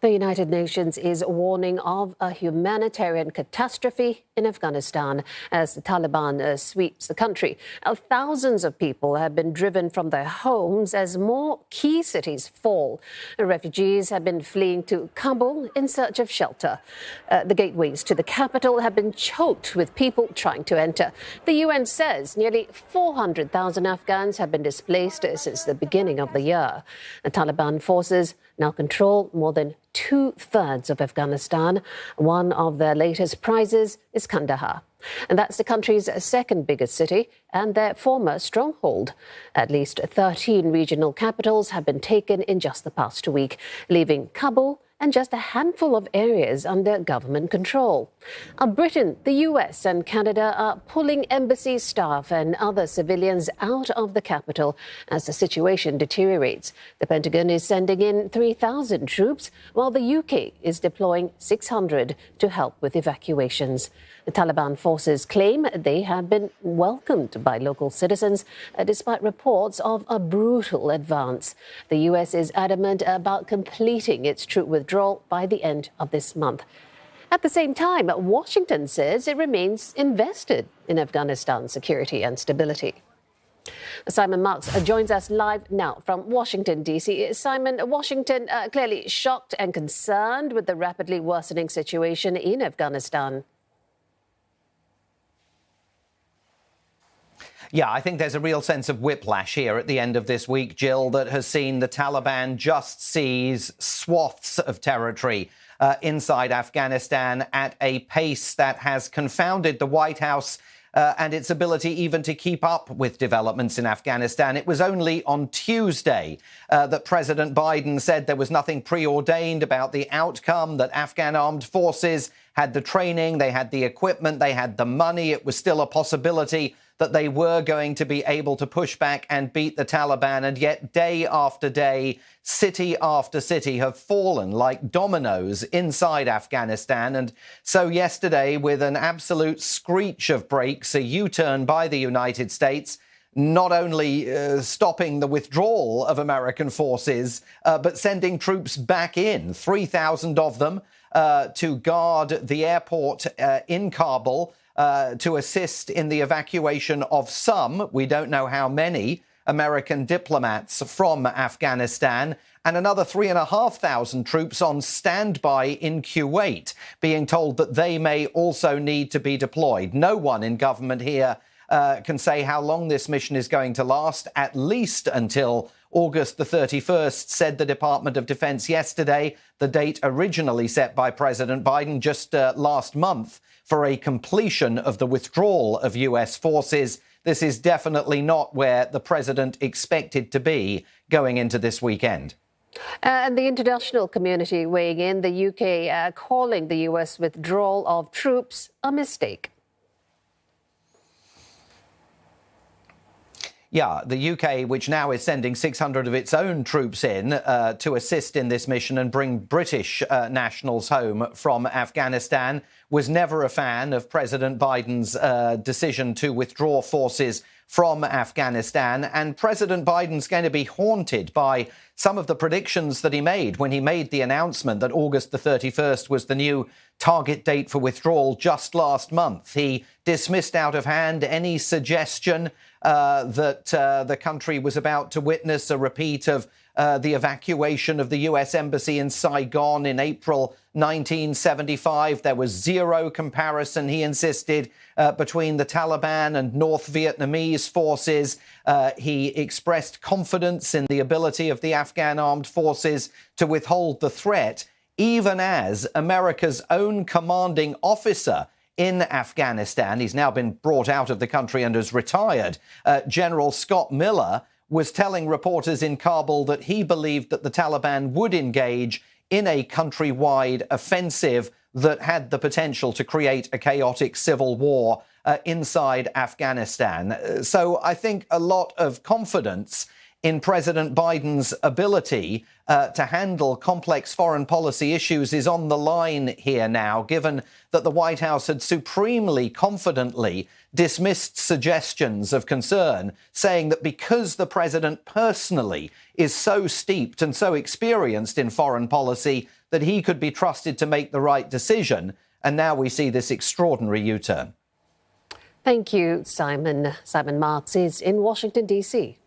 The United Nations is warning of a humanitarian catastrophe in Afghanistan as the Taliban sweeps the country. Thousands of people have been driven from their homes as more key cities fall. Refugees have been fleeing to Kabul in search of shelter. The gateways to the capital have been choked with people trying to enter. The UN says nearly 400,000 Afghans have been displaced since the beginning of the year. The Taliban forces now control more than two-thirds of Afghanistan. One of their latest prizes is Kandahar. And that's the country's second biggest city and their former stronghold. At least 13 regional capitals have been taken in just the past week, leaving Kabul and just a handful of areas under government control. Britain, the US and Canada are pulling embassy staff and other civilians out of the capital as the situation deteriorates. The Pentagon is sending in 3,000 troops, while the UK is deploying 600 to help with evacuations. The Taliban forces claim they have been welcomed by local citizens, despite reports of a brutal advance. The US is adamant about completing its troop withdrawal by the end of this month. At the same time, Washington says it remains invested in Afghanistan's security and stability. Simon Marks joins us live now from Washington, D.C. Simon, Washington clearly shocked and concerned with the rapidly worsening situation in Afghanistan. Yeah, I think there's a real sense of whiplash here at the end of this week, Jill, that has seen the Taliban just seize swaths of territory inside Afghanistan at a pace that has confounded the White House and its ability even to keep up with developments in Afghanistan. It was only on Tuesday that President Biden said there was nothing preordained about the outcome, that Afghan armed forces had the training, they had the equipment, they had the money. It was still a possibility that they were going to be able to push back and beat the Taliban. And yet day after day, city after city have fallen like dominoes inside Afghanistan. And so yesterday, with an absolute screech of brakes, a U-turn by the United States, not only stopping the withdrawal of American forces, but sending troops back in, 3,000 of them, to guard the airport in Kabul, to assist in the evacuation of some, we don't know how many, American diplomats from Afghanistan, and another 3,500 troops on standby in Kuwait, being told that they may also need to be deployed. No one in government here can say how long this mission is going to last, at least until August the 31st, said the Department of Defense yesterday, the date originally set by President Biden just last month for a completion of the withdrawal of US forces. This is definitely not where the president expected to be going into this weekend. And the international community weighing in, the UK calling the US withdrawal of troops a mistake. Yeah, the UK, which now is sending 600 of its own troops in to assist in this mission and bring British nationals home from Afghanistan, was never a fan of President Biden's decision to withdraw forces from Afghanistan. And President Biden's going to be haunted by some of the predictions that he made when he made the announcement that August the 31st was the new target date for withdrawal just last month. He dismissed out of hand any suggestion that the country was about to witness a repeat of the evacuation of the US embassy in Saigon in April 1975. There was zero comparison, he insisted, between the Taliban and North Vietnamese forces. He expressed confidence in the ability of the Afghan armed forces to withhold the threat, even as America's own commanding officer in Afghanistan, he's now been brought out of the country and has retired, General Scott Miller, was telling reporters in Kabul that he believed that the Taliban would engage in a countrywide offensive that had the potential to create a chaotic civil war inside Afghanistan. So I think a lot of confidence in President Biden's ability to handle complex foreign policy issues is on the line here now, given that the White House had supremely confidently dismissed suggestions of concern, saying that because the president personally is so steeped and so experienced in foreign policy, that he could be trusted to make the right decision. And now we see this extraordinary U-turn. Thank you, Simon. Simon Marks is in Washington, D.C.